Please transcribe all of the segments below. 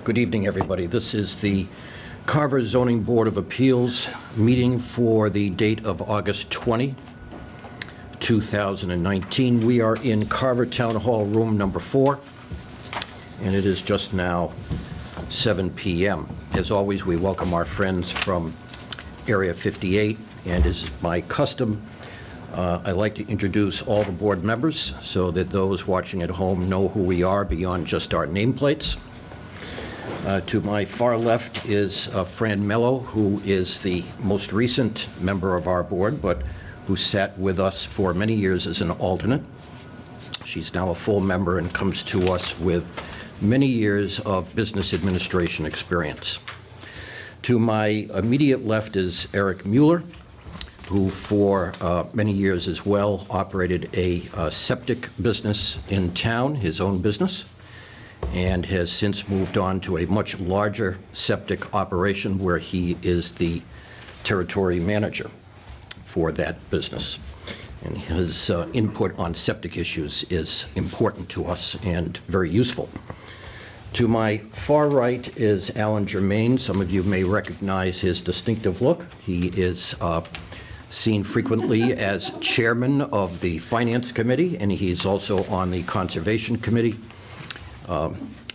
Good evening, everybody. This is the Carver Zoning Board of Appeals meeting for the date of August 20, 2019. We are in Carver Town Hall Room number 4, and it is just now 7 p.m. As always, we welcome our friends from Area 58, and as is my custom, I'd like to introduce all the board members so that those watching at home know who we are beyond just our nameplates. To my far left is Fran Mello, who is the most recent member of our board, but who sat with us for many years as an alternate. She's now a full member and comes to us with many years of business administration experience. To my immediate left is Eric Mueller, who for many years as well operated a septic business in town, his own business, and has since moved on to a much larger septic operation where he is the territory manager for that business. And his input on septic issues is important to us and very useful. To my far right is Alan Germain. Some of you may recognize his distinctive look. He is seen frequently as chairman of the Finance Committee, and he's also on the Conservation Committee,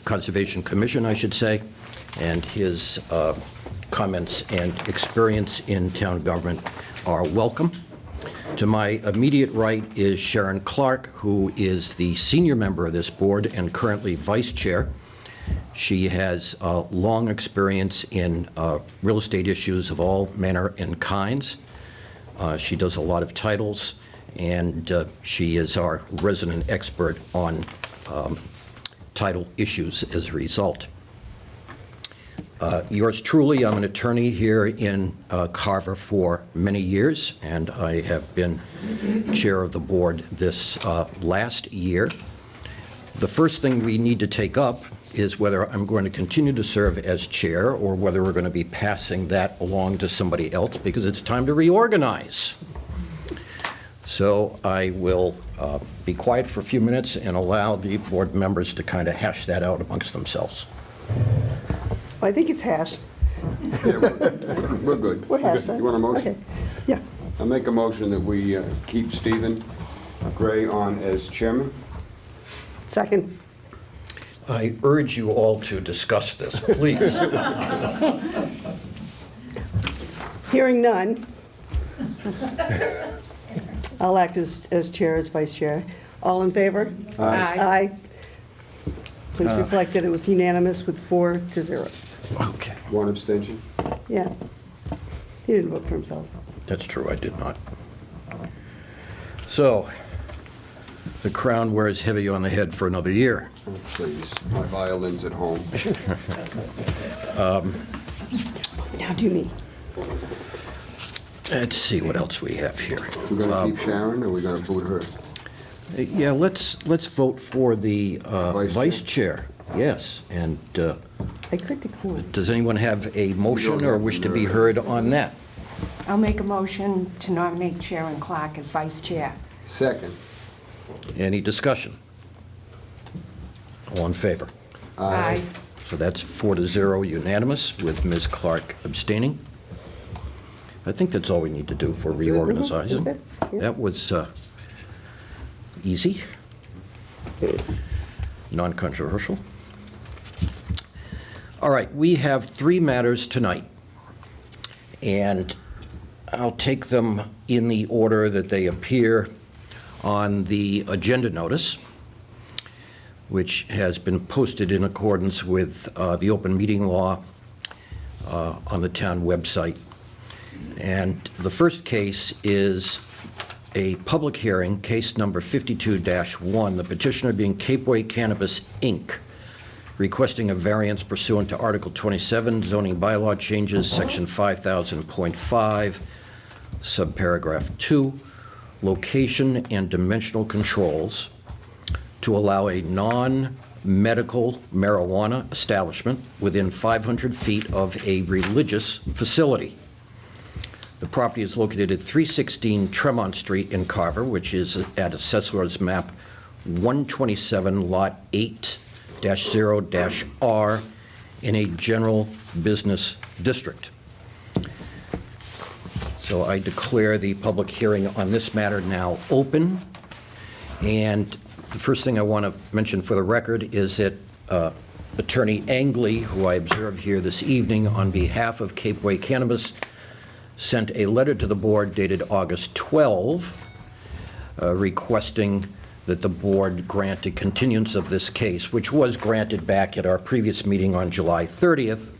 Conservation Commission, I should say, and his comments and experience in town government are welcome. To my immediate right is Sharon Clark, who is the senior member of this board and currently vice chair. She has long experience in real estate issues of all manner and kinds. She does a lot of titles, and she is our resident expert on title issues as a result. Yours truly, I'm an attorney here in Carver for many years, and I have been chair of the board this last year. The first thing we need to take up is whether I'm going to continue to serve as chair or whether we're going to be passing that along to somebody else, because it's time to reorganize. So I will be quiet for a few minutes and allow the board members to kind of hash that out amongst themselves. Well, I think it's hashed. Yeah, we're good. We're hashed, right? You want a motion? Okay. Yeah. I'll make a motion that we keep Stephen Gray on as chairman. Second. I urge you all to discuss this, please. Hearing none. I'll act as chair, as vice chair. All in favor? Aye. Aye. Please reflect that it was unanimous with 4-0. Okay, One abstention. Yeah. He didn't vote for himself. that's true, I did not. So, the crown wears heavy on the head for another year. Oh, please, my violin's at home. Now do me. Let's see what else we have here. We're gonna keep Sharon, or we're gonna boot her? Yeah, let's vote for the vice chair. Yes, and I could decline. does anyone have a motion or wish to be heard on that? I'll make a motion to nominate Sharon Clark as vice chair. Second. Any discussion? All in favor? Aye. So that's 4-0 unanimous with Ms. Clark abstaining. I think that's all we need to do for That's it. reorganizing. That's it, yeah. That was easy, non-controversial. All right, we have 3 matters tonight, and I'll take them in the order that they appear on the agenda notice, which has been posted in accordance with the open meeting law on the town website. And the first case is a public hearing, case number 52-1, the petitioner being Capeway Cannabis, Inc., requesting a variance pursuant to Article 27, zoning bylaw changes, Section 5000.5, subparagraph 2, location and dimensional controls to allow a non-medical marijuana establishment within 500 feet of a religious facility. The property is located at 316 Tremont Street in Carver, which is at Assessor's Map 127, Lot 8-0-R, in a general business district. So I declare the public hearing on this matter now open. And the first thing I want to mention for the record is that Attorney Angley, who I observed here this evening on behalf of Cape Way Cannabis, sent a letter to the board dated August 12, requesting that the board grant a continuance of this case, which was granted back at our previous meeting on July 30th.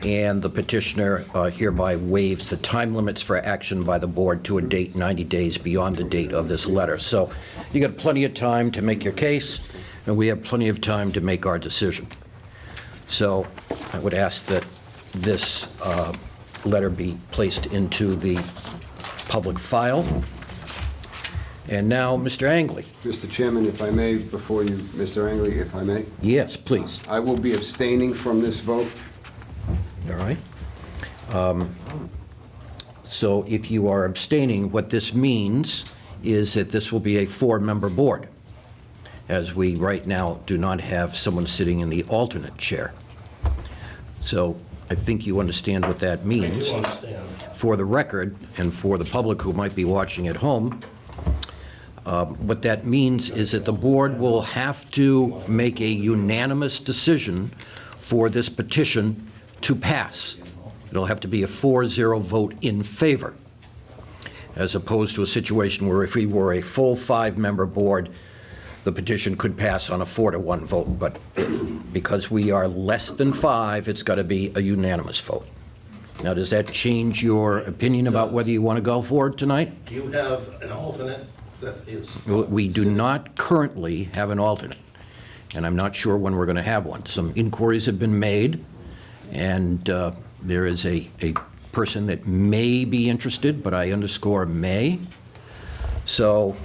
And the petitioner hereby waives the time limits for action by the board to a date 90 days beyond the date of this letter. So you got plenty of time to make your case, and we have plenty of time to make our decision. So I would ask that this letter be placed into the public file. And now, Mr. Angley. Mr. Chairman, if I may, before you, Mr. Angley, if I may, Yes, please. I will be abstaining from this vote. All right. So if you are abstaining, what this means is that this will be a 4-member board, as we right now do not have someone sitting in the alternate chair. So I think you understand what that means. I do understand. For the record, and for the public who might be watching at home, what that means is that the board will have to make a unanimous decision for this petition to pass. It'll have to be a 4-0 vote in favor, as opposed to a situation where if we were a full 5-member board, the petition could pass on a 4-1 vote. But because we are less than 5, it's got to be a unanimous vote. Now, does that change your opinion about whether you want to go forward tonight? Do you have an alternate that is? We do not currently have an alternate, and I'm not sure when we're going to have one. Some inquiries have been made, and there is a person that may be interested, but I underscore may. So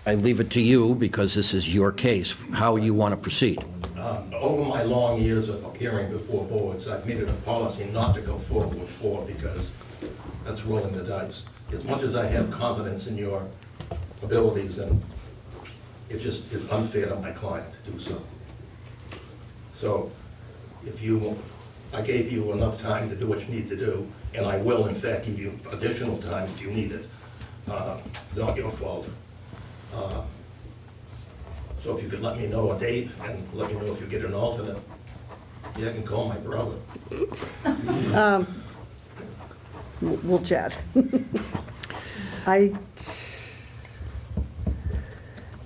I leave it to you, because this is your case, how you want to proceed. Over my long years of appearing before boards, I've made it a policy not to go forward with 4 because that's rolling the dice. As much as I have confidence in your abilities, and it just is unfair to my client to do so. So I gave you enough time to do what you need to do, and I will in fact give you additional time if you need it. Not your fault. So if you could let me know a date and let me know if you get an alternate, yeah, I can call my brother. We'll chat.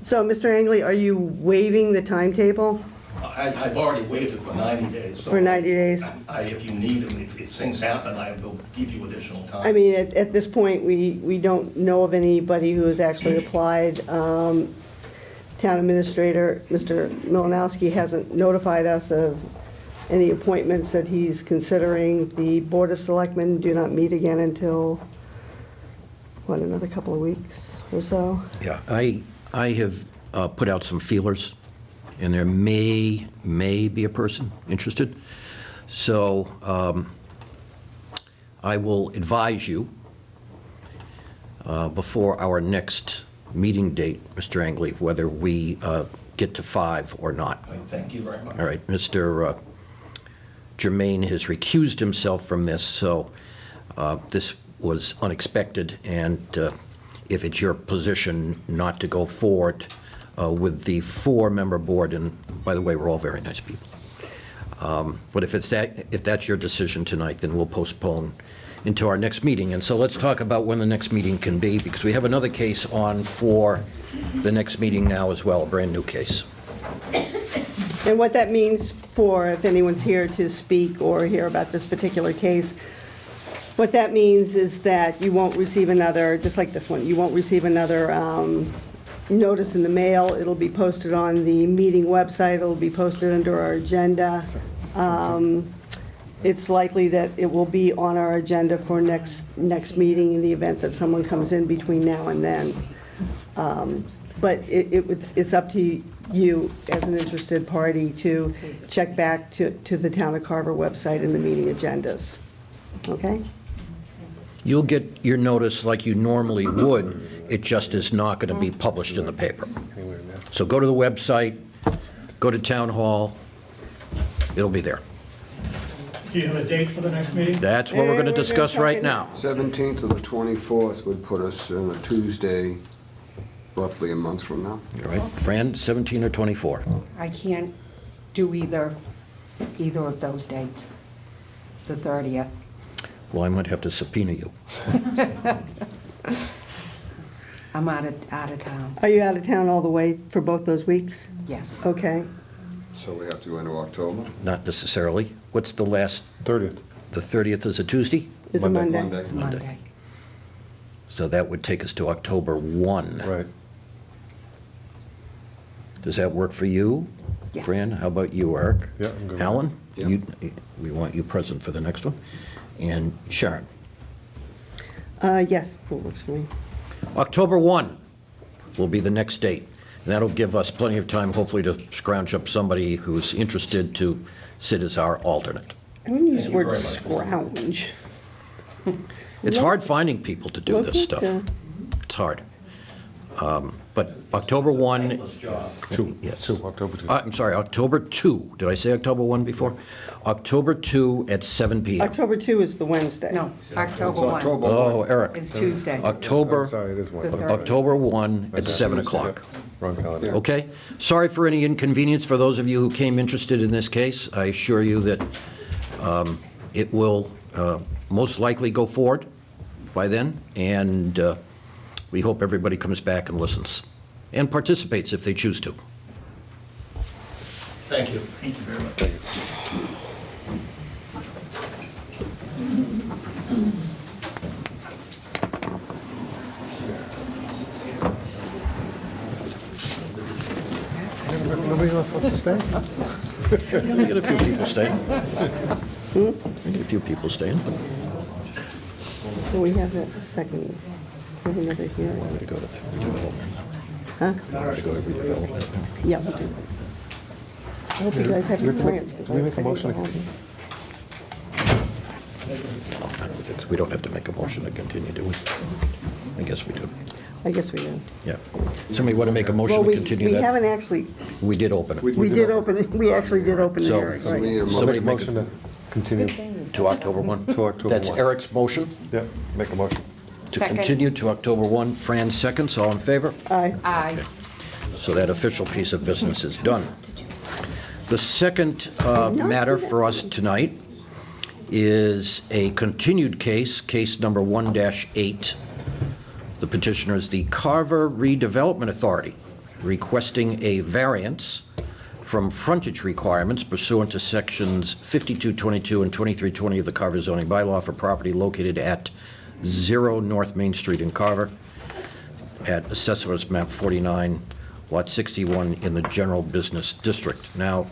So, Mr. Angley, are you waiving the timetable I've already waited for 90 days. So for 90 days? if you need them, if things happen, I will give you additional time. I mean, at this point, we don't know of anybody who has actually applied. Town Administrator, Mr. Milanowski, hasn't notified us of any appointments that he's considering. The Board of Selectmen do not meet again until, what, another couple of weeks or so? Yeah, I have put out some feelers, and there may be a person interested. So I will advise you before our next meeting date, Mr. Angley, whether we get to 5 or not. Thank you very much. All right, Mr. Germain has recused himself from this, so this was unexpected, and if it's your position not to go forward with the 4-member board, and by the way, we're all very nice people, but if that's your decision tonight, then we'll postpone into our next meeting. And so let's talk about when the next meeting can be, because we have another case on for the next meeting now as well, a brand-new case. And what that means for, if anyone's here to speak or hear about this particular case, what that means is that you won't receive another, just like this one, you won't receive another notice in the mail. It'll be posted on the meeting website. It'll be posted under our agenda. It's likely that it will be on our agenda for next meeting in the event that someone comes in between now and then. But it's up to you as an interested party to check back to the Town of Carver website and the meeting agendas. Okay? You'll get your notice like you normally would, it just is not going to be published in the paper. So go to the website, go to Town Hall, it'll be there. Do you have a date for the next meeting? That's what we're going to We're gonna discuss talk right in- now. 17th or the 24th would put us on a Tuesday, roughly a month from now. All right, Fran, 17 or 24? I can't do either of those dates, the 30th. Well, I might have to subpoena you. I'm out of town, Are you out of town all the way for both those weeks? yes. Okay. So we have to go into October. Not necessarily. What's the last, 30th. the 30th is a Tuesday? It's a Monday. It's Monday. So that would take us to October 1. Right. Does that work for you? Yes. Fran, how about you, Eric? Yeah, I'm good with Alan? Yeah. We want you present for the next one. And Sharon? Yes, that works for me. October 1 will be the next date. And that'll give us plenty of time, hopefully, to scrounge up somebody who's interested to sit as our alternate. I wouldn't use the Thank you word very much. scrounge. It's hard finding people to do Look this at stuff. the- It's hard. But October 1, Thankless job. yes. October 2. I'm sorry, October 2. Did I say October 1 before? October 2 at 7 PM. October 2 is the Wednesday. No, October It's 1 October Oh, 1. Eric. is Tuesday. October, I'm sorry, it is one. The third. October 1 at Okay. 7 o'clock. Wrong calendar. Okay? Sorry for any inconvenience for those of you who came interested in this case. I assure you that it will most likely go forward by then, and we hope everybody comes back and listens and participates if they choose to. Thank you. Thank you very much. Nobody else wants to stay? We get a few people staying. We get a few people staying. So we have that second, we have another hearing. Want me to go to redevelopment? Huh? Want me to go to redevelopment? Yeah, we do. I hope you guys have Do your we have to make- plans. 'cause do we I- make a I didn't motion go to home. No, I don't think so. We don't have to make a motion to continue, do we? I guess we do. I guess we do. Yeah. Somebody want to make a motion Well, to continue we that? haven't actually, We did open it. we did open, it. We actually did open the So- hearing, So we right? need a Somebody motion. make Motion a, to continue. to October 1? To October That's 1. Eric's motion, Yeah, make a motion. to Second. continue to October 1. Fran seconds, all in favor? Aye. Aye. So that official piece of business is done. The second matter for us tonight is a continued case, case number 1-8. The petitioner is the Carver Redevelopment Authority, requesting a variance from frontage requirements pursuant to sections 5222 and 2320 of the Carver zoning bylaw for property located at 0 North Main Street in Carver, at Assessor's Map 49, Lot 61 in the General Business District. Now,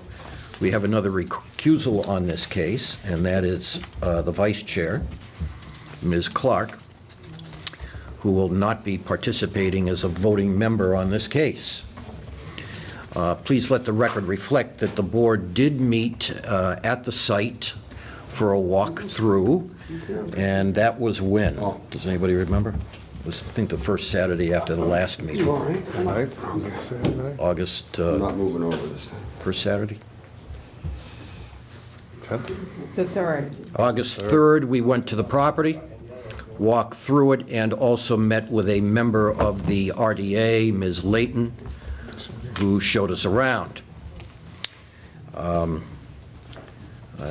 we have another recusal on this case, and that is the Vice Chair, Ms. Clark, who will not be participating as a voting member on this case. Please let the record reflect that the board did meet at the site for a walkthrough, and that was when? Does anybody remember? It was, I think, the first Saturday after the last meeting. All right. Ninth? Was it Saturday night? August, I'm not moving over this time. first Saturday? 10th? The 3rd. August 3rd, we went to the property, walked through it, and also met with a member of the RDA, Ms. Layton, who showed us around.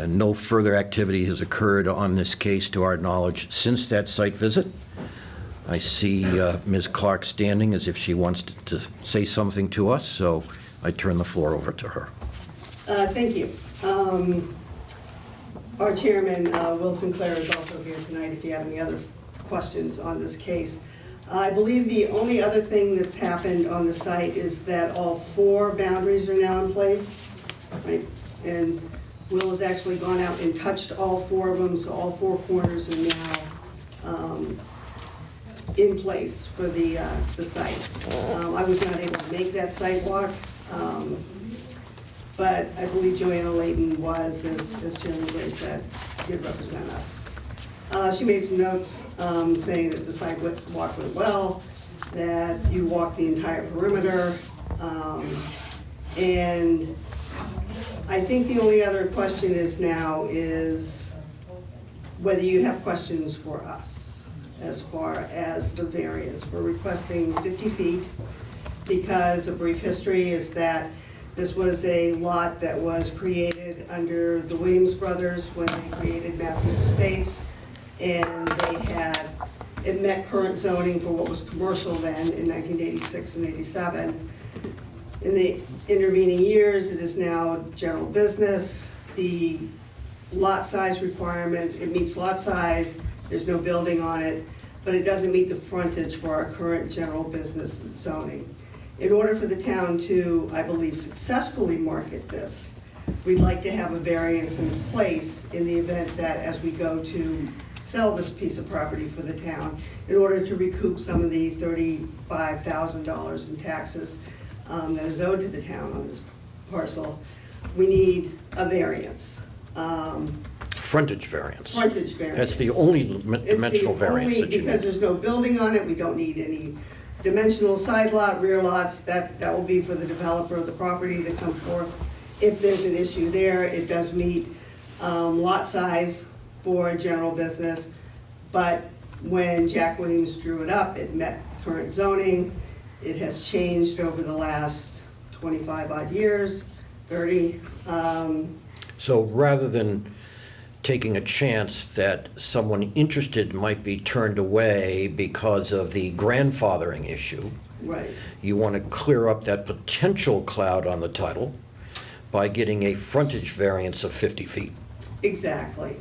No further activity has occurred on this case, to our knowledge, since that site visit. I see Ms. Clark standing as if she wants to say something to us, so I turn the floor over to her. Thank you. Our chairman, Will Sinclair, is also here tonight if you have any other questions on this case. I believe the only other thing that's happened on the site is that all 4 boundaries are now in place, right? And Will has actually gone out and touched all 4 of them, so all 4 corners are now in place for the site. I was not able to make that site walk, but I believe Joanna Layton was, as Chairman Gray said, did represent us. She made some notes saying that the site walk went well, that you walked the entire perimeter, and I think the only other question is now is whether you have questions for us as far as the variance. We're requesting 50 feet because a brief history is that this was a lot that was created under the Williams brothers when they created Matthews Estates, and it met current zoning for what was commercial then in 1986 and 87. In the intervening years, it is now general business. The lot size requirement, it meets lot size, there's no building on it, but it doesn't meet the frontage for our current general business zoning. In order for the town to, I believe, successfully market this, we'd like to have a variance in place in the event that as we go to sell this piece of property for the town, in order to recoup some of the $35,000 in taxes that is owed to the town on this parcel, we need a variance. Frontage variance. Frontage variance. That's the only dimensional It's the variance only- that you Because need. there's no building on it, we don't need any dimensional side lot, rear lots, that will be for the developer of the property to come forth. If there's an issue there, it does meet lot size for general business, but when Jack Williams drew it up, it met current zoning. It has changed over the last 25 odd years, 30. So rather than taking a chance that someone interested might be turned away because of the grandfathering issue, Right. you want to clear up that potential cloud on the title by getting a frontage variance of 50 feet. Exactly.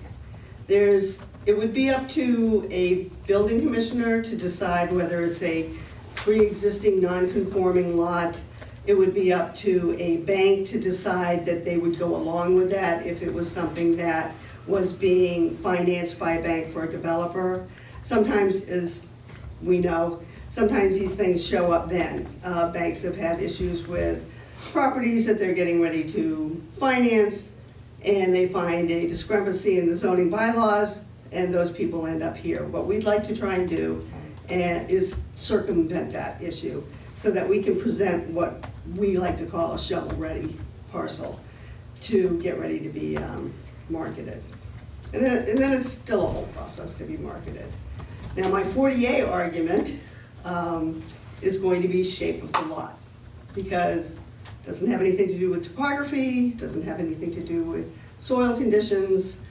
It would be up to a building commissioner to decide whether it's a pre-existing non-conforming lot. It would be up to a bank to decide that they would go along with that if it was something that was being financed by a bank for a developer. Sometimes, as we know, sometimes these things show up then. Banks have had issues with properties that they're getting ready to finance, and they find a discrepancy in the zoning bylaws, and those people end up here. What we'd like to try and do is circumvent that issue so that we can present what we like to call a shovel-ready parcel to get ready to be marketed. And then it's still a whole process to be marketed. Now, my 40A argument is going to be shape of the lot, because it doesn't have anything to do with topography, doesn't have anything to do with soil conditions.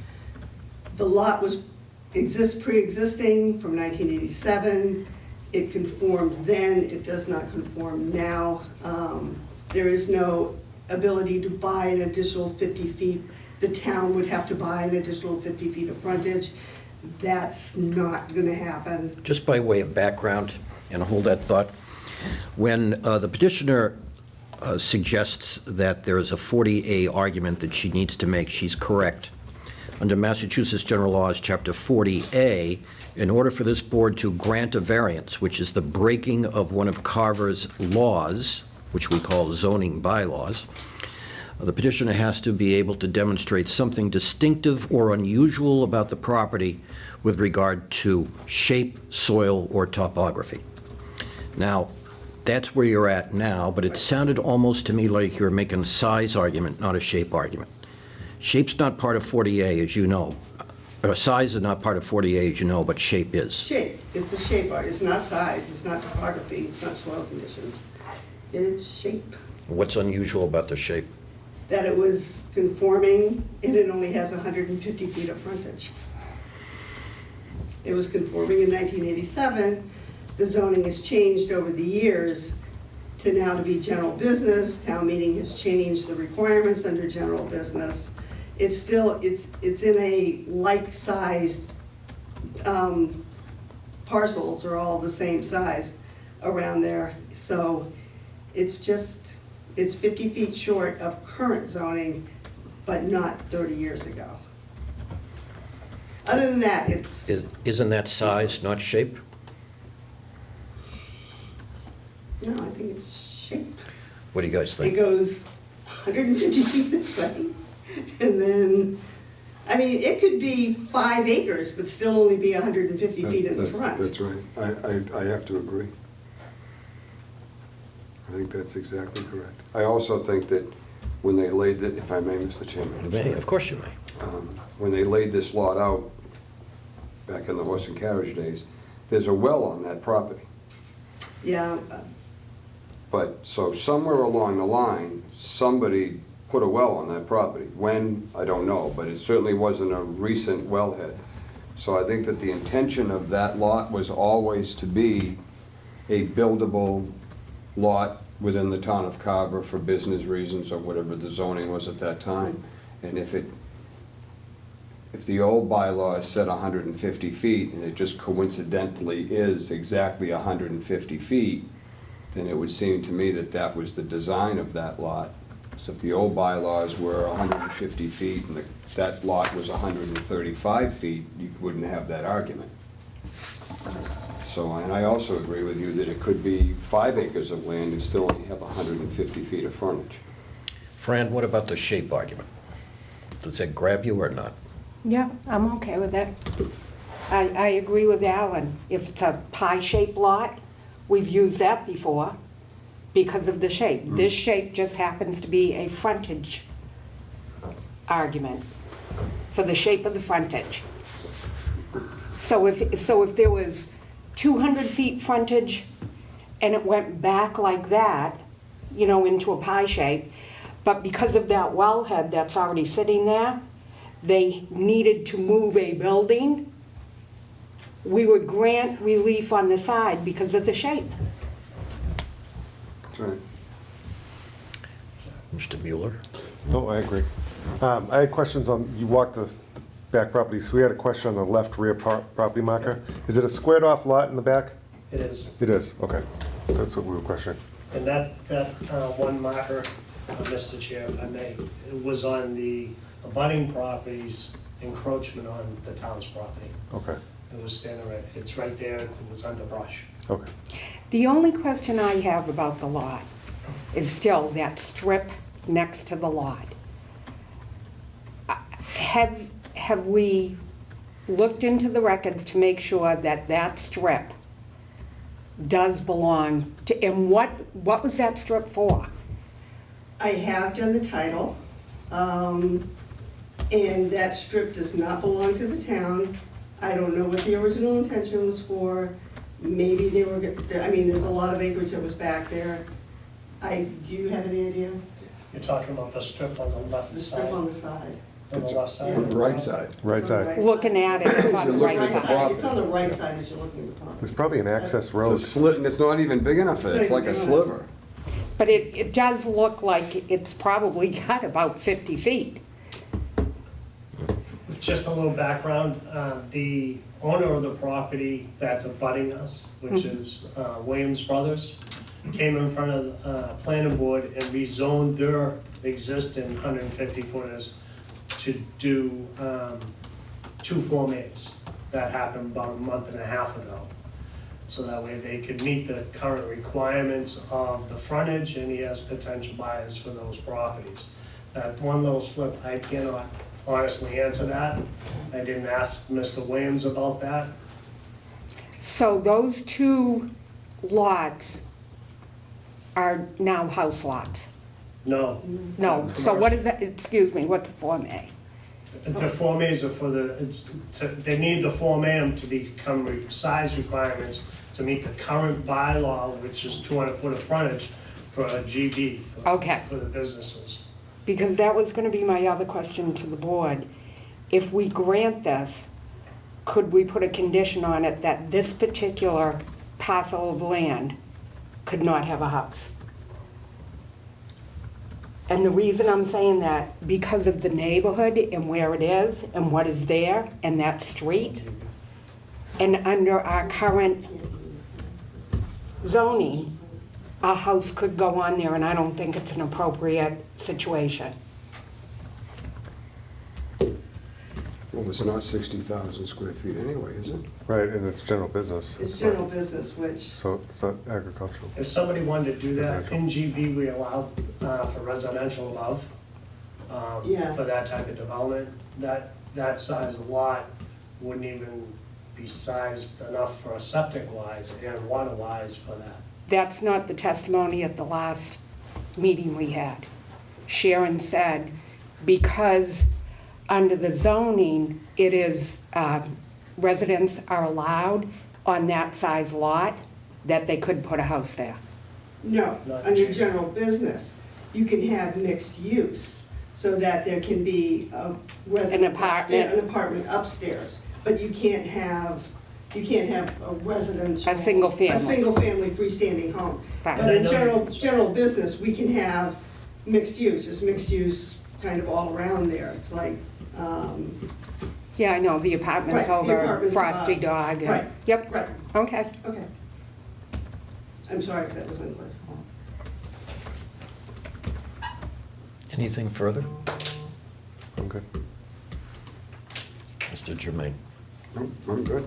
The lot exists pre-existing from 1987. It conformed then, it does not conform now. There is no ability to buy an additional 50 feet. The town would have to buy an additional 50 feet of frontage. That's not gonna happen. Just by way of background, and hold that thought, when the petitioner suggests that there is a 40A argument that she needs to make, she's correct. Under Massachusetts General Laws, Chapter 40A, in order for this board to grant a variance, which is the breaking of one of Carver's laws, which we call zoning bylaws, the petitioner has to be able to demonstrate something distinctive or unusual about the property with regard to shape, soil, or topography. Now, that's where you're at now, but it sounded almost to me like you're making a size argument, not a shape argument. Shape's not part of 40A, as you know. Or size is not part of 40A, as you know, but shape is. Shape, it's a shape art, it's not size, it's not topography, it's not soil conditions. It's shape. What's unusual about the shape? That it was conforming, and it only has 150 feet of frontage. It was conforming in 1987. The zoning has changed over the years to now to be general business. Town meeting has changed the requirements under general business. It's still, it's in a like-sized, parcels are all the same size around there. So it's 50 feet short of current zoning, but not 30 years ago. Other than that, Isn't that size, not shape? no, I think it's shape. What do you guys It think? goes 150 feet this way, and then, I mean, it could be 5 acres, but still only be 150 feet in the front. That's right. I have to agree. I think that's exactly correct. I also think that when they laid it, if I may, Mr. Chairman. You may, of course you may. When they laid this lot out, back in the horse and carriage days, there's a well on that property. Yeah, But, so somewhere along the line, somebody put a well on that property. When, I don't know, but it certainly wasn't a recent wellhead. So I think that the intention of that lot was always to be a buildable lot within the town of Carver for business reasons or whatever the zoning was at that time. And if the old bylaw said 150 feet and it just coincidentally is exactly 150 feet, then it would seem to me that that was the design of that lot. So if the old bylaws were 150 feet and that lot was 135 feet, you wouldn't have that argument. So, and I also agree with you that it could be 5 acres of land and still only have 150 feet of frontage. Fran, what about the shape argument? Does that grab you or not? Yeah, I'm okay with it. I agree with Alan. If it's a pie-shaped lot, we've used that before because of the shape. This shape just happens to be a frontage argument for the shape of the frontage. So if there was 200 feet frontage and it went back like that, you know, into a pie shape, but because of that wellhead that's already sitting there, they needed to move a building, we would grant relief on the side because of the shape. That's right. Mr. Mueller? No, I agree. I had questions on, you walked the back property, so we had a question on the left rear property marker. Is it a squared off lot in the back? It is. It is, okay. That's what we were questioning. And that one marker, Mr. Chair, if I may, it was on the abutting properties encroachment on the town's property. Okay, It was standing right, it's right there, it was underbrush. okay. The only question I have about the lot is still that strip next to the lot. Have we looked into the records to make sure that that strip does belong to, and what was that strip for? I have done the title, and that strip does not belong to the town. I don't know what the original intention was for. Maybe they were, I mean, there's a lot of acreage that was back there. Do you have any idea? You're talking about the strip on the left The side? strip on the side. On the left side? On the right side. Right It's on the side. Looking at it, it's on the You're looking right at the side. property. It's on the right side as you're looking at the property. There's probably an access It's road. a slit, and it's not even big enough for it, it's like a sliver. But it does look like it's probably got about 50 feet. Just a little background, the owner of the property that's abutting us, which is Williams Brothers, came in front of the planning board and rezoned their existing 150 footers to do 2 Form As. That happened about a month and a half ago. So that way they could meet the current requirements of the frontage, and he has potential buyers for those properties. That one little slip, I cannot honestly answer that. I didn't ask Mr. Williams about that. So those 2 lots are now house lots? No. No, so what is that, excuse me, what's a Form A? The Form As are for they need the Form A to become size requirements to meet the current bylaw, which is 200 foot of frontage for a GB. Okay. For the businesses. Because that was gonna be my other question to the board. If we grant this, could we put a condition on it that this particular parcel of land could not have a house? And the reason I'm saying that, because of the neighborhood and where it is and what is there and that street, and under our current zoning, a house could go on there, and I don't think it's an appropriate situation. Well, it's not 60,000 square feet anyway, is it? Right, and it's general business. It's not- general business, which, So it's not agricultural. If somebody wanted to do that, Residential. in GB, we allow for residential above, Yeah. for that type of development. That size lot wouldn't even be sized enough for a septic wise and water wise for that. That's not the testimony at the last meeting we had. Sharon said, because under the zoning, it is residents are allowed on that size lot, that they could put a house there. No, Not under changed. general business, you can have mixed use, so that there can be a residence upstairs, an apartment upstairs, but you can't have a residential. A single family. A single-family freestanding home. Right. But in general business, we can have mixed use, there's mixed use kind of all around there, it's like, Yeah, I know, the apartments Right, the over apartments Frosty above. Dog. and- Right. Yep, right, okay. okay. I'm sorry if that was unclear. Anything further? I'm good. Mr. Jermaine? Nope, I'm good.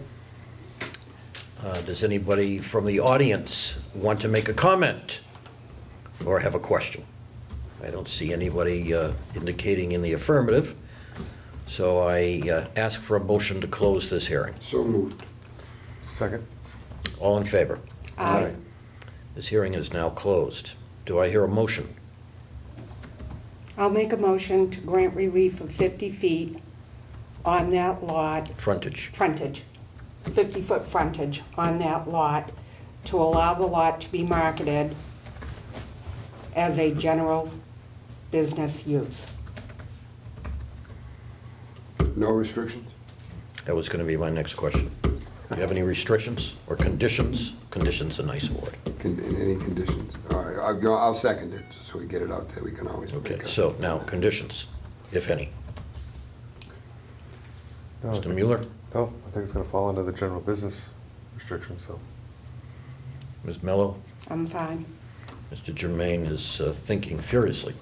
Does anybody from the audience want to make a comment or have a question? I don't see anybody indicating in the affirmative, so I ask for a motion to close this hearing. So moved. Second? All in favor? Aye. This hearing is now closed. Do I hear a motion? I'll make a motion to grant relief of 50 feet on that lot, Frontage. 50-foot frontage on that lot, to allow the lot to be marketed as a general business use. No restrictions? That was going to be my next question. Do you have any restrictions or conditions? Conditions a nice word. In any conditions? All right, I'll second it, just so we get it out there, we can always make Okay, a... so now, conditions, if any. No, I Mr. think- Mueller? No, I think it's gonna fall under the general business restrictions, so. Ms. Mello? I'm fine. Mr. Jermaine is thinking furiously.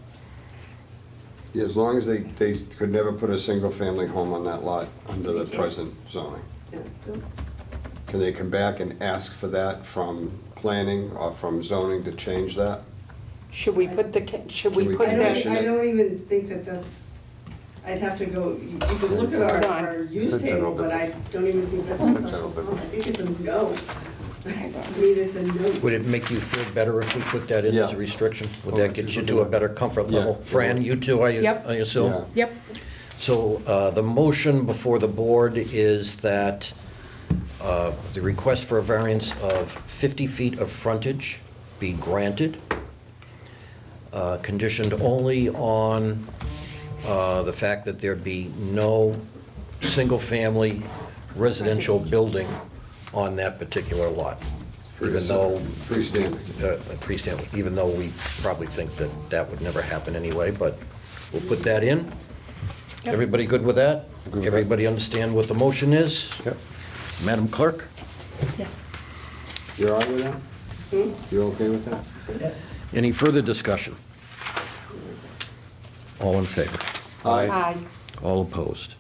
Yeah, as long as they could never put a single-family home on that lot under the present zoning. Yeah. Can they come back and ask for that from planning or from zoning to change that? Should we put the, should we Can we put condition the, I don't even think that that's, I'd have to go, you can look at Hold on. our use It's a general table, but I business. don't even think that's It's a a special general permit. I business. think it's a no. I mean, it's a no. Would it make you feel better if we put that in as a Yeah. restriction? Would Oh, that get you to a better comfort Yeah. level? Fran, you too, I Yep. assume? Yeah. Yep, So the motion before the board is that the request for a variance of 50 feet of frontage be granted, conditioned only on the fact that there be no single-family residential building on that particular lot, even though, Freestanding. freestanding, even though we probably think that that would never happen anyway, but we'll put that in. Yep. Everybody good with that? Good with that. Everybody understand what the motion is? Yep. Madam Clerk? Yes. You're all right with that? You okay with that? Any further discussion? All in favor? aye. All opposed?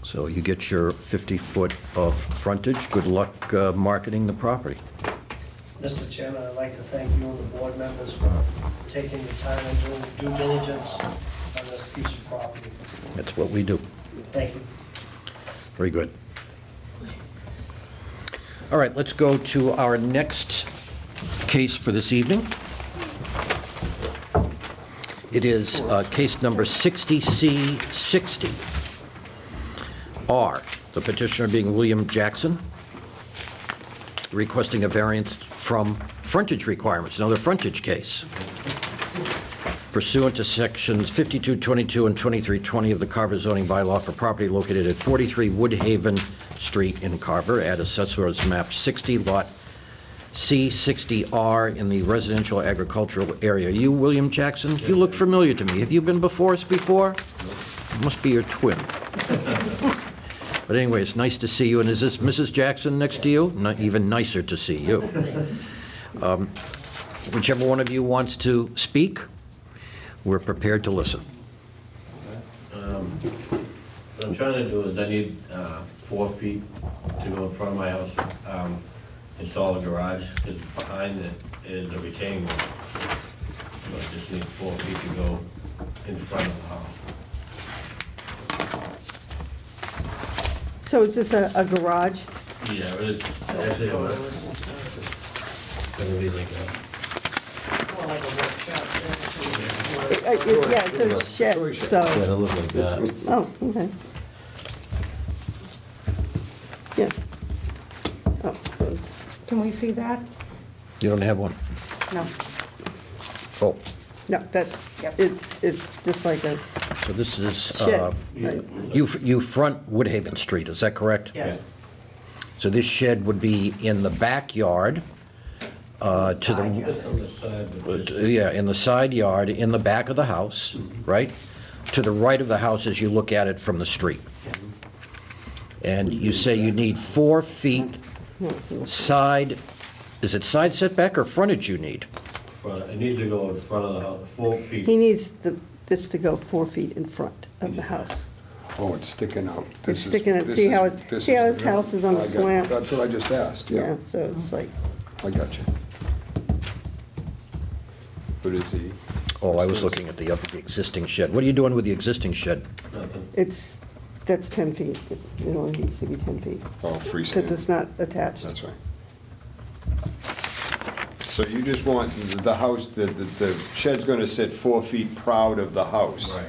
So you get your 50-foot of frontage. Good luck marketing the property. Mr. Chairman, I'd like to thank you and the board members for taking the time and doing due diligence on this piece of property. That's what we do. Thank you. Very good. All right, let's go to our next case for this evening. It is case number 60C60. R, the petitioner being William Jackson, requesting a variance from frontage requirements, another frontage case. Pursuant to sections 5222 and 2320 of the Carver zoning bylaw for property located at 43 Woodhaven Street in Carver, at Assessor's Map 60, Lot C60R in the residential agricultural area. You, William Jackson? You look familiar to me. Have you been before us before? Must be your twin. But anyway, it's nice to see you. And is this Mrs. Jackson next to you? Even nicer to see you. Whichever one of you wants to speak, we're prepared to listen. What I'm trying to do is I need 4 feet to go in front of my house, install a garage, because behind it is a retaining wall. So I just need 4 feet to go in front of the house. So is this a garage? Yeah, it is, actually, I was gonna be like More like a workshop. Yeah, it says shed, yeah, so, it'll look like that. oh, okay. Can we see that? You don't have one? No. Oh, No, that's, Yep. it's just like a so this is, shed, right? you front Woodhaven Street, is that correct? Yes. So this shed would be in the backyard, to Side the, yard. Just on the side, but just, yeah, in the side yard, in the back of the house, right? To the right of the house as you look at it from the street. And you say you need 4 feet No, it's in the- side, is it side setback or frontage you need? front, it needs to go in front of the house, 4 feet. He needs this to go 4 feet in front of the house. Oh, it's sticking out. It's This is- sticking out. this See is- how it- this see how is- his house is on a I got- slant? That's what I just asked, Yeah, yeah. so it's like, I got you. But is he? Oh, I was looking at the existing shed. What are you doing with the existing shed? Nothing. that's 10 feet. It only needs to be 10 feet. Oh, Because freestanding. it's not attached. That's right. So you just want the house, the shed's gonna sit 4 feet proud of the house? Right.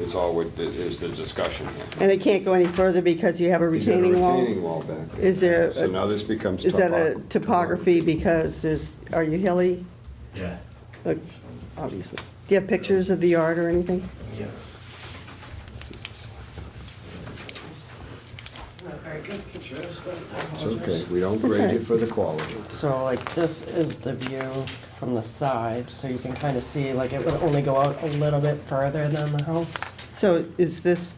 Is all what, is the discussion here. And it can't go any further because you have a He's got a retaining wall? retaining wall back there. Is there So a- now this becomes Is that a topography because are you hilly? Yeah. Like, obviously. Do you have pictures of the yard or anything? Yeah. Not very good pictures, but I It's apologize. okay, we don't That's grade you right. for the quality. So like this is the view from the side, so you can kind of see like it would only go out a little bit further than the house. So is this,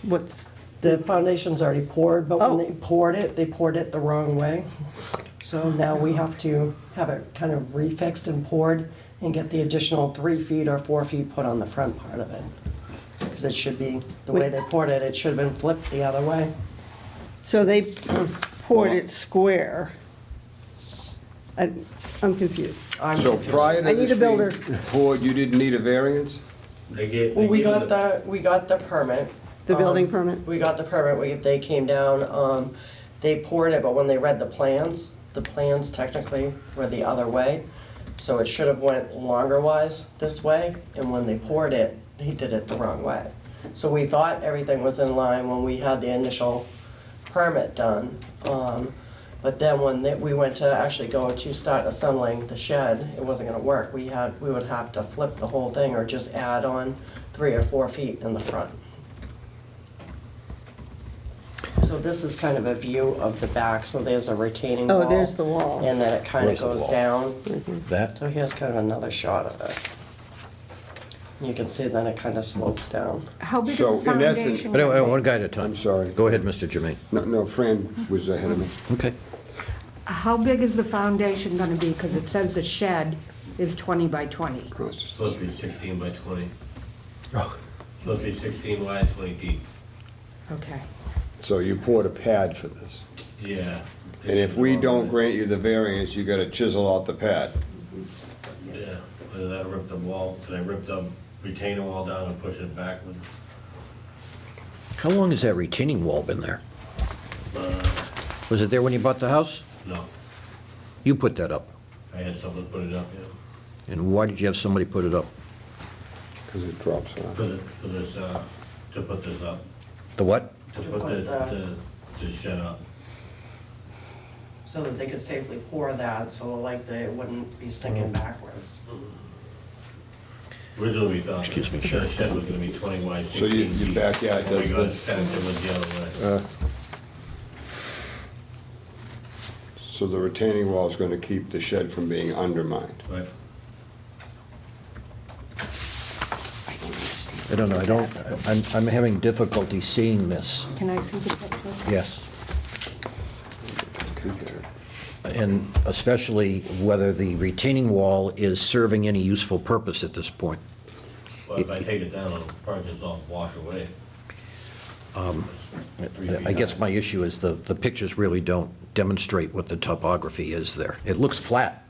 what's, The foundation's already poured, but Oh. when they poured it the wrong way. So now we have to have it kind of refixed and poured and get the additional 3 feet or 4 feet put on the front part of it. Because it should be, the way they poured it, it should have been flipped the other way. so they poured it square? I'm confused. I'm So confused. prior to I need this a builder. being poured, you didn't need a variance? They gave. Well, they we gave got it we got the permit. The building Um, permit? We got the permit, they came down, they poured it, but when they read the plans technically were the other way. So it should have went longer wise this way, and when they poured it, he did it the wrong way. So we thought everything was in line when we had the initial permit done. But then when we went to actually go to start assembling the shed, it wasn't gonna work. We would have to flip the whole thing or just add on 3 or 4 feet in the front. So this is kind of a view of the back, so there's a retaining wall. Oh, there's the wall. And then it kind of Where's the goes wall? down. That? So here's kind of another shot of it. You can see then it kind of slopes down. How big is So, the in essence- foundation? But anyway, one guy at a time. I'm sorry. Go ahead, Mr. Jermaine. No, Fran was ahead of me. Okay. How big is the foundation gonna be? Because it says the shed is 20 by 20. Oh, it's just- Supposed to be 16 by 20. Oh. Supposed to be 16 wide, 20 deep. Okay. So you poured a pad for this? Yeah. And if we don't grant you the variance, you gotta chisel out the pad? Yeah, whether that ripped the wall, and I ripped the retaining wall down and pushed it backward. How long has that retaining wall been there? Uh, Was it there when you bought the house? No, You put that up. I had someone put it up, yeah. And why did you have somebody put it up? Because it drops off. For this, to put this up, The what? to put the shed up. So that they could safely pour that, so like they wouldn't be sinking backwards. Originally, we thought Excuse me, the sure. shed was gonna be 20 wide, So 16 your deep. backyard When we does got it this? set, it was the other way. So the retaining wall is gonna keep the shed from being undermined? Right. I don't know, I'm having difficulty seeing this. Can I see the picture? Yes. And especially whether the retaining wall is serving any useful purpose at this point. But if I take it down, it'll probably just all wash away. I guess my issue is the pictures really don't demonstrate what the topography is there. It looks flat.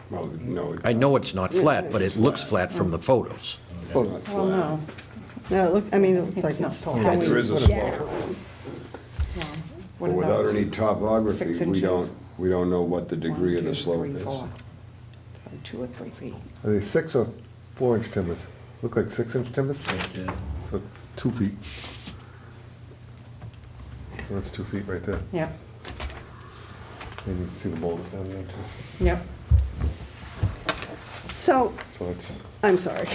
Well, no. I know it's not flat, but it looks flat from the photos. It's not Well, flat. no. No, it looks, I mean, it looks like it's There is a going slope. What But without about any topography, 6 we inches? we don't know what the degree of 1, the 2, slope 3, is. 4. 2 or 3 feet. Are they 6 or 4-inch timbers? Look like 6-inch timbers? Yeah. So 2 feet. So that's 2 feet right there. Yeah. And you can see the boulders down there too. Yep. So, So I'm sorry.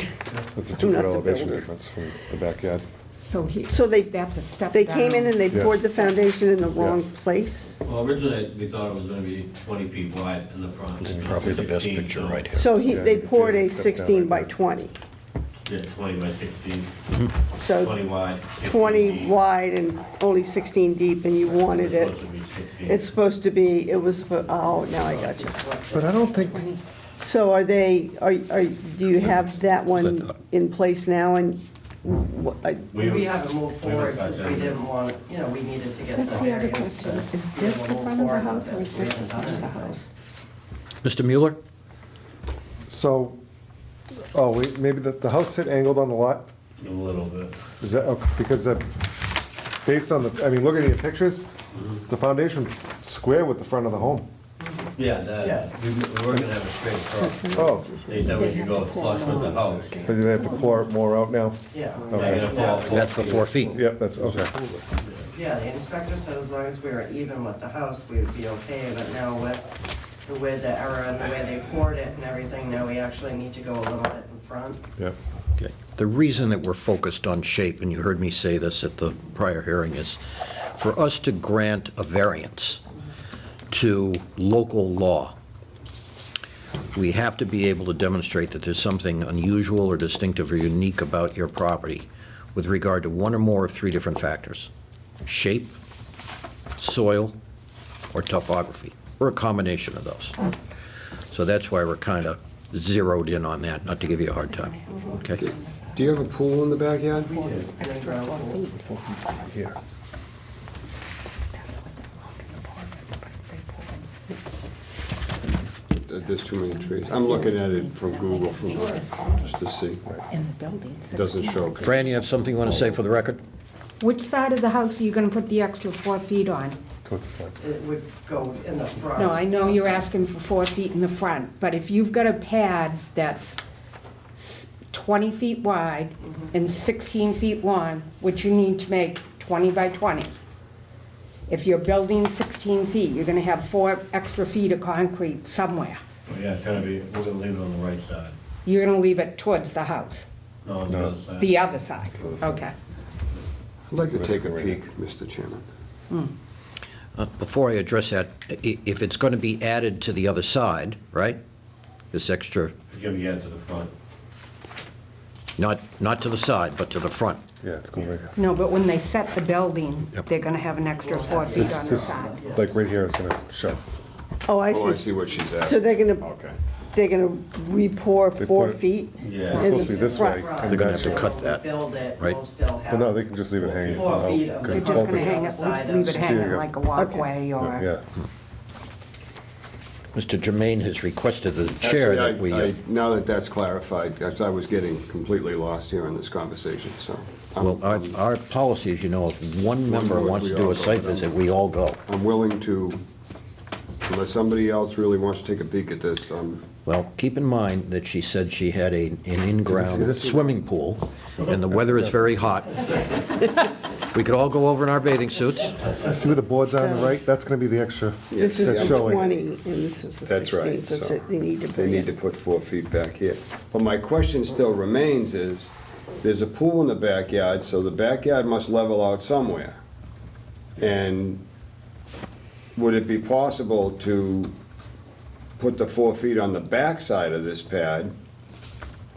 that's a I'm not 2-foot the elevation builder. difference from the backyard. So he, So that's a step They came in down. and they Yes. poured the foundation in the wrong Yes. place? Well, originally, we thought it was gonna be 20 feet wide in the front. Probably the best 16, picture so- right here. So Yeah, they you can see poured it a steps down 16 by right there. 20. Yeah, 20 by 16, So 20 wide. 16 20 deep. wide and only 16 deep, and you wanted it. It's supposed to be 16. It's supposed to be, it was, oh, now I got you. But I don't think, So are they, do you have that one in place now, and We haven't moved we forward haven't because touched we it. didn't want, you know, we needed to get the That's the other variance to. question. Is be this able the to move front of the forward house with or it. is We this the haven't done front of the anything. house? Mr. Mueller? so, oh, wait, maybe the house sit angled on the lot? A little bit. Is that, okay, because based on the, I mean, looking at your pictures, the foundation's square with the front of the home. Yeah, Yeah. we were gonna have a straight truck. Oh, They said we could go flush with the house. but do they have to pour more out now? Yeah. They're gonna pull out That's the 4 feet. Yep, that's, okay. Yeah, the inspector said as long as we were even with the house, we would be okay, but now with the way the error and the way they poured it and everything, now we actually need to go a little bit in front. Yep. Okay. The reason that we're focused on shape, and you heard me say this at the prior hearing, is for us to grant a variance to local law, we have to be able to demonstrate that there's something unusual or distinctive or unique about your property with regard to one or more of 3 different factors: shape, soil, or topography, or a combination of those. So that's why we're kind of zeroed in on that, not to give you a hard time, okay? Do you have a pool in the backyard? And then ground pool. Here. There's too many trees. I'm looking at it from Google, just to see. In the building. It doesn't show. Fran, you have something you want to say for the record? Which side of the house are you gonna put the extra 4 feet on? Towards the front. It would go in the front. No, I know you're asking for 4 feet in the front, but if you've got a pad that's 20 feet wide and 16 feet long, which you need to make 20 by 20. If you're building 16 feet, you're gonna have 4 extra feet of concrete somewhere. Yeah, it's gonna be, we're gonna leave it on the right side. You're gonna leave it towards the house, No, on the other side. the other side, okay. I'd like to take a peek, Mr. Chairman. Before I address that, if it's going to be added to the other side, right? This extra, It's gonna be added to the front. not to the side, but to the front. Yeah, it's going right here. No, but when they set the building, Yep. they're gonna have an extra 4 feet This, on the this, side. like right here is gonna show. oh, I Oh, I see. see what she's So asking. they're gonna re-pour They 4 put it- feet? Yeah. It's in supposed the to be this front. way. Front. and They're gonna that have to should- cut that, Build it, right? we'll still have. Well, no, they can just leave it hanging. 4 feet of. Because They're it's just both gonna of- hang it, leave it Here hanging you go. like a walkway or, Yeah, Mr. Jermaine has requested the chair Actually, that we, now that that's clarified, as I was getting completely lost here in this conversation, so. well, our policy, as you know, if one member goes, wants to we do all a go. site visit, we all go. I'm willing to, unless somebody else really wants to take a peek at this, Well, keep in mind that she said she had an in-ground This is- swimming pool, and the weather is very hot. We could all go over in our bathing suits. see where the boards are on the right? That's gonna be the extra. This is that's the showing. 20, and this is the 16. that's right, so They need to they bring need to it. put 4 feet back here. But my question still remains is, there's a pool in the backyard, so the backyard must level out somewhere. And would it be possible to put the 4 feet on the back side of this pad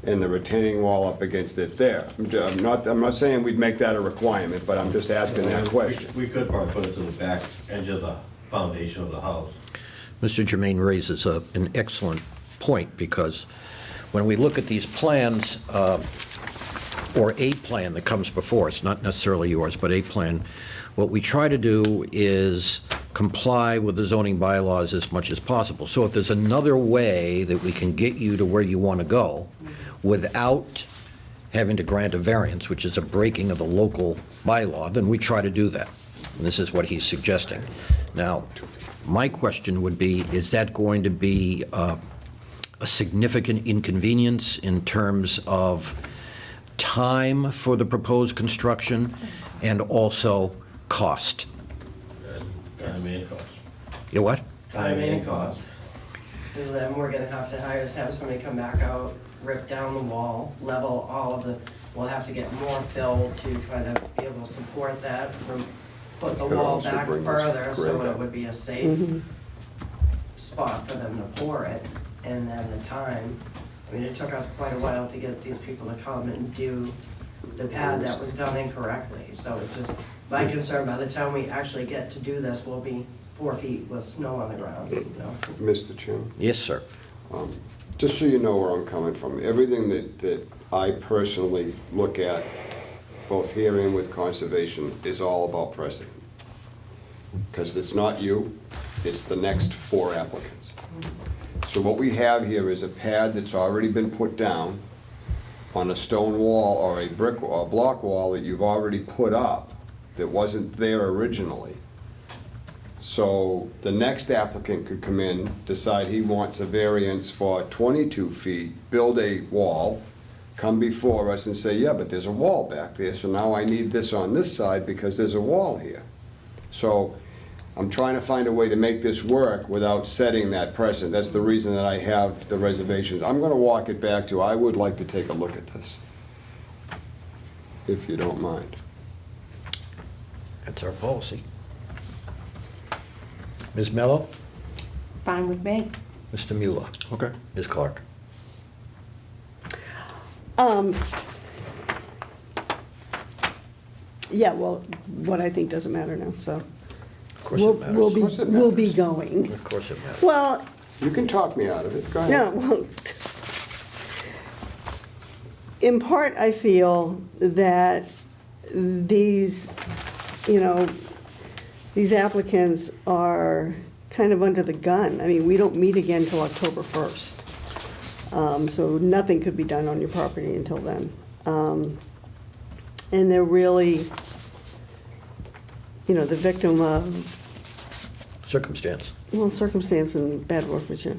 and the retaining wall up against it there? I'm not saying we'd make that a requirement, but I'm just asking that question. We could probably put it to the back edge of the foundation of the house. Mr. Jermaine raises an excellent point, because when we look at these plans, or a plan that comes before us, not necessarily yours, but a plan, what we try to do is comply with the zoning bylaws as much as possible. So if there's another way that we can get you to where you want to go without having to grant a variance, which is a breaking of the local bylaw, then we try to do that. And this is what he's suggesting. Now, my question would be, is that going to be a significant inconvenience in terms of time for the proposed construction and also cost? And main cost. You what? Time and cost. And then we're gonna have to have somebody come back out, rip down the wall, level all of the, we'll have to get more fill to try to be able to support that, put the Could wall also back bring this further so grade it up. would be a safe spot for them to pour it. And then the time, I mean, it took us quite a while to get these people to come and do the pad that was done incorrectly. So it's just, my concern, by the time we actually get to do this, we'll be 4 feet with snow on the ground, you know? Mr. Chairman, Yes, sir. just so you know where I'm coming from, everything that I personally look at, both here and with conservation, is all about precedent. Because it's not you, it's the next 4 applicants. So what we have here is a pad that's already been put down on a stone wall or a brick or a block wall that you've already put up that wasn't there originally. So the next applicant could come in, decide he wants a variance for 22 feet, build a wall, come before us and say, yeah, but there's a wall back there, so now I need this on this side because there's a wall here. So I'm trying to find a way to make this work without setting that precedent. That's the reason that I have the reservations. I'm gonna walk it back to, I would like to take a look at this, if you don't mind. That's our policy. Ms. Mello? Fine with me. Mr. Mueller? Okay. Ms. Clark? Yeah, well, what I think doesn't matter now, so. Of course it matters. We'll be, Of course it we'll be matters. going. Of course it matters. Well, You can talk me out of it, go ahead. no, well, in part, I feel that these, these applicants are kind of under the gun. I mean, we don't meet again till October 1st. So nothing could be done on your property until then. And they're really, the victim of, Circumstance. well, circumstance and bad workmanship.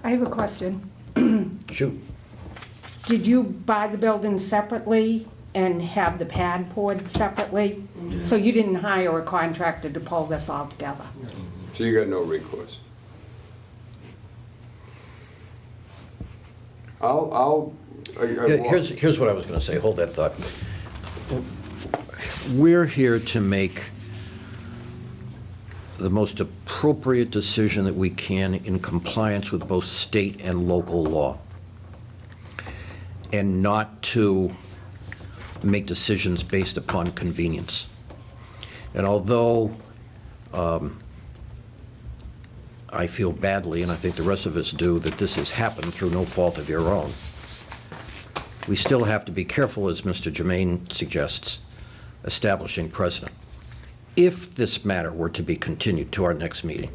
I have a question. Shoot. Did you buy the building separately and have the pad poured separately? So you didn't hire a contractor to pull this all together? So you got no recourse? Here's what I was going to say. Hold that thought. We're here to make the most appropriate decision that we can in compliance with both state and local law, and not to make decisions based upon convenience. And although I feel badly, and I think the rest of us do, that this has happened through no fault of your own, we still have to be careful, as Mr. Jermaine suggests, establishing precedent. If this matter were to be continued to our next meeting,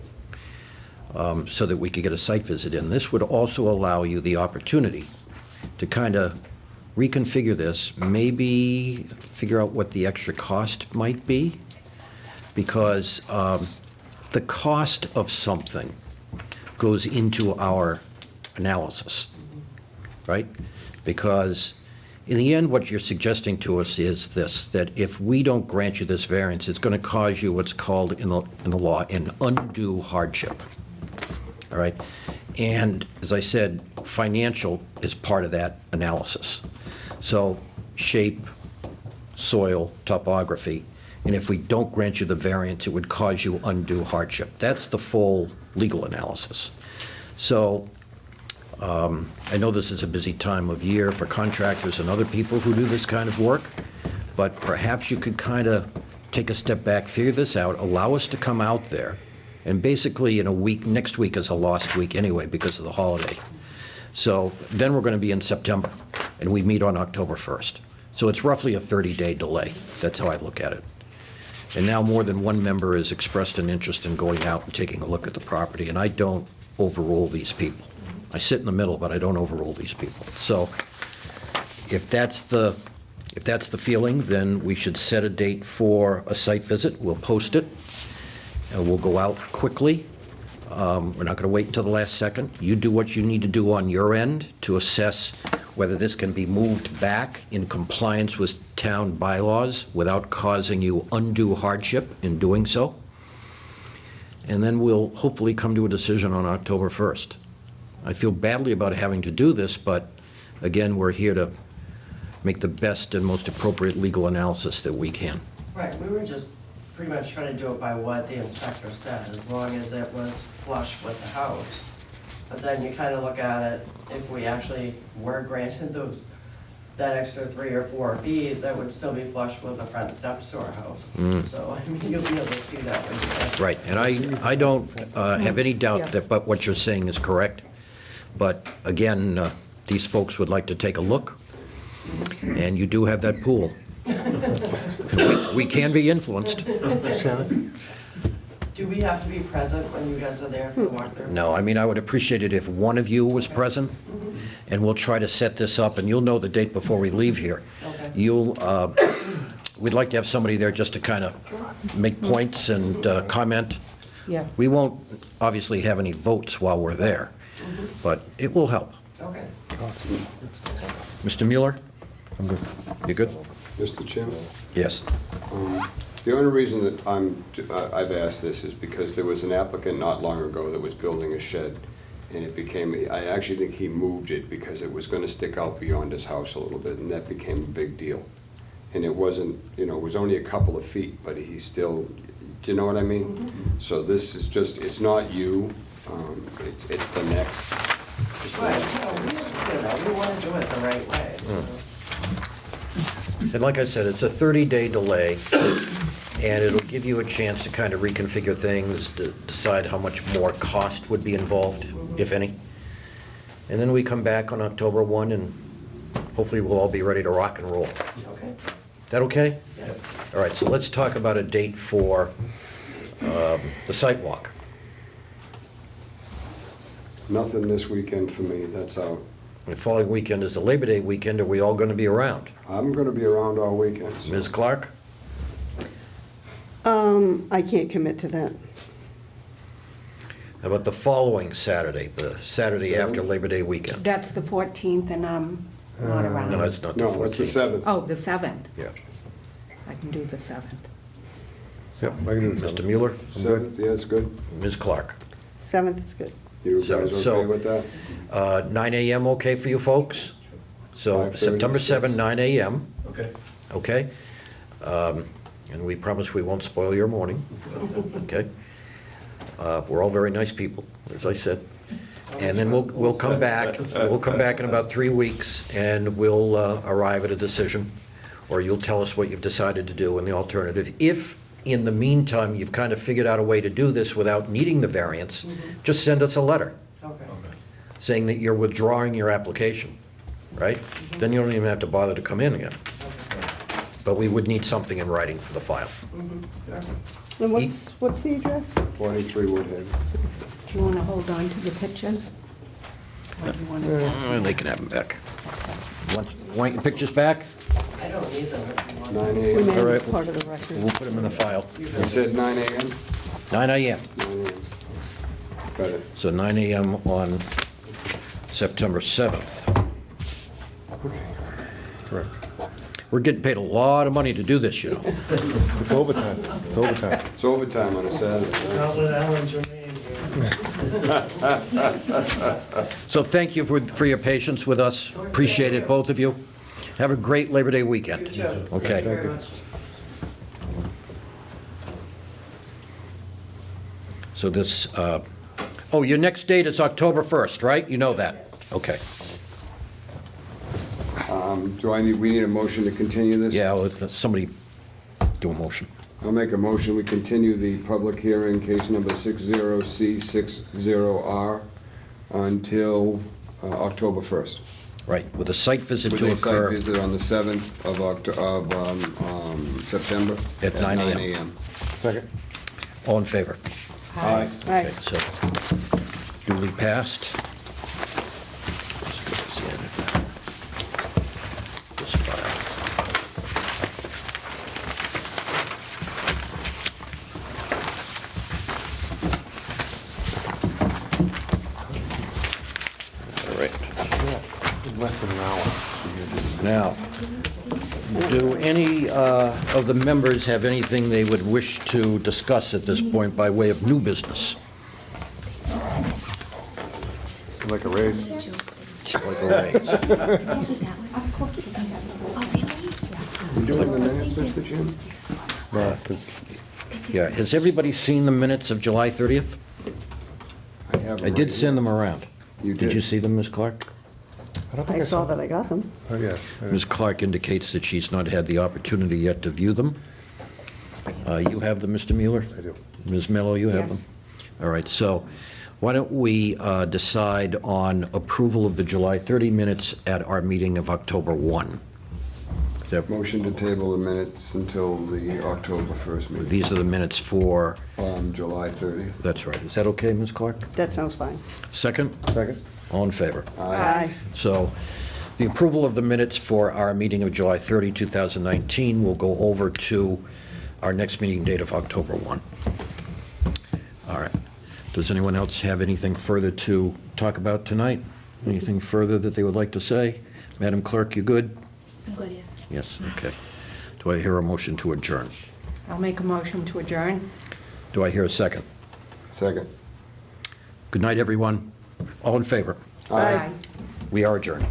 so that we could get a site visit in, this would also allow you the opportunity to kind of reconfigure this, maybe figure out what the extra cost might be, because the cost of something goes into our analysis, right? Because in the end, what you're suggesting to us is this, that if we don't grant you this variance, it's going to cause you what's called in the law an undue hardship, all right? And as I said, financial is part of that analysis. So shape, soil, topography, and if we don't grant you the variance, it would cause you undue hardship. That's the full legal analysis. So I know this is a busy time of year for contractors and other people who do this kind of work, but perhaps you could kind of take a step back, figure this out, allow us to come out there, and basically in a week, next week is a lost week anyway because of the holiday. So then we're going to be in September, and we meet on October 1st. So it's roughly a 30-day delay. That's how I look at it. And now more than one member has expressed an interest in going out and taking a look at the property, and I don't overrule these people. I sit in the middle, but I don't overrule these people. So if that's the feeling, then we should set a date for a site visit. We'll post it, and we'll go out quickly. We're not going to wait until the last second. You do what you need to do on your end to assess whether this can be moved back in compliance with town bylaws without causing you undue hardship in doing so. And then we'll hopefully come to a decision on October 1st. I feel badly about having to do this, but again, we're here to make the best and most appropriate legal analysis that we can. Right, we were just pretty much trying to do it by what the inspector said, as long as it was flush with the house. But then you kind of look at it, if we actually were granted that extra 3 or 4 feet, that would still be flush with the front steps to our house. So, I mean, you'll be able to see that when you get. Right, and I don't have any doubt that but what you're saying is correct. But again, these folks would like to take a look, and you do have that pool. We can be influenced. Do we have to be present when you guys are there for the walkthrough? No, I mean, I would appreciate it if one of you was present, and we'll try to set this up, and you'll know the date before we leave here. Okay. We'd like to have somebody there just to kind of make points and comment. Yeah. We won't obviously have any votes while we're there, but it will help. Okay. Mr. Mueller? I'm good. You good? Mr. Chairman? Yes. The only reason that I've asked this is because there was an applicant not long ago that was building a shed, and it became, I actually think he moved it because it was gonna stick out beyond his house a little bit, and that became a big deal. And it wasn't, it was only a couple of feet, but he still, do you know what I mean? So this is just, it's not you, it's the next. It's the Right, next no, thing. we want to do it the right way. so. And like I said, it's a 30-day delay, and it'll give you a chance to kind of reconfigure things, to decide how much more cost would be involved, if any. And then we come back on October 1, and hopefully we'll all be ready to rock and roll. Okay. Is that okay? Yes. All right, so let's talk about a date for the site walk. Nothing this weekend for me, that's out. The following weekend is the Labor Day weekend. Are we all going to be around? I'm gonna be around all weekend. so- Ms. Clark? I can't commit to that. How about the following Saturday, the Saturday after Seventh? Labor Day weekend? That's the 14th, and I'm not around. No, it's not the 14th. No, it's the 7th. Oh, the 7th. Yeah. I can do the 7th. Yep, I can do this. Mr. Mueller? 7th, yeah, it's good. Ms. Clark? 7th is good. You Seventh. guys So- okay with that? 9 AM okay for you folks? So 5:30 September 7, 9 AM, Okay. okay? And we promise we won't spoil your morning, okay? We're all very nice people, as I said. And then we'll come back in about 3 weeks, and we'll arrive at a decision, or you'll tell us what you've decided to do in the alternative. If, in the meantime, you've kind of figured out a way to do this without needing the variance, just send us a letter Okay. saying that you're withdrawing your application, right? Then you don't even have to bother to come in again. But we would need something in writing for the file. And what's the address? 43 Woodhead. Do you want to hold on to the pictures? Or do you want to? They can have them back. Want your pictures back? I don't need them if you want. 9 We AM. made All it right. part of the record. We'll put them in the file. You said 9 AM? 9 AM. 9 AM. Got it. So 9 AM on September 7th. Correct. We're getting paid a lot of money to do this, you know. It's overtime. It's overtime. It's overtime on a Saturday. right? Not with Alan Jermaine here. So thank you for your patience with us. Appreciate it, both of you. Have a great Labor Day weekend. You too. Thank you Okay. very much. So this, oh, your next date is October 1st, right? You know that? Okay. We need a motion to continue this? Yeah, well, somebody do a motion. I'll make a motion, we continue the public hearing, case number 60C60R, until October 1st. Right, with a site visit With to a site occur. visit on the 7th of September. At 9 a.m. a.m. Second. All in favor? Aye. Right. Okay, so duly passed. This file. All right. Less than an hour. Now, do any of the members have anything they would wish to discuss at this point by way of new business? Like a race. Like a raise? You doing the minutes, Mr. Jim? No, 'cause Yeah, has everybody seen the minutes of July 30th? I did send them around. You Did did. you see them, Ms. Clark? I don't think I saw that I got them. Oh, yeah. Ms. Clark indicates that she's not had the opportunity yet to view them. You have them, Mr. Mueller? I do. Ms. Mello, you have Yes. them? All right, so why don't we decide on approval of the July 30 minutes at our meeting of October 1? Is that- Motion to table the minutes until the October 1st meeting, These are the minutes for, July 30th. that's right. Is that okay, Ms. Clark? That sounds fine. Second? Second? All in favor? Aye. So the approval of the minutes for our meeting of July 30, 2019 will go over to our next meeting date of October 1. All right. Does anyone else have anything further to talk about tonight? Anything further that they would like to say? Madam Clerk, you good? I'm good, yes. Yes, okay. Do I hear a motion to adjourn? I'll make a motion to adjourn. Do I hear a second? Second. Good night, everyone. All in favor? Aye. We are adjourned.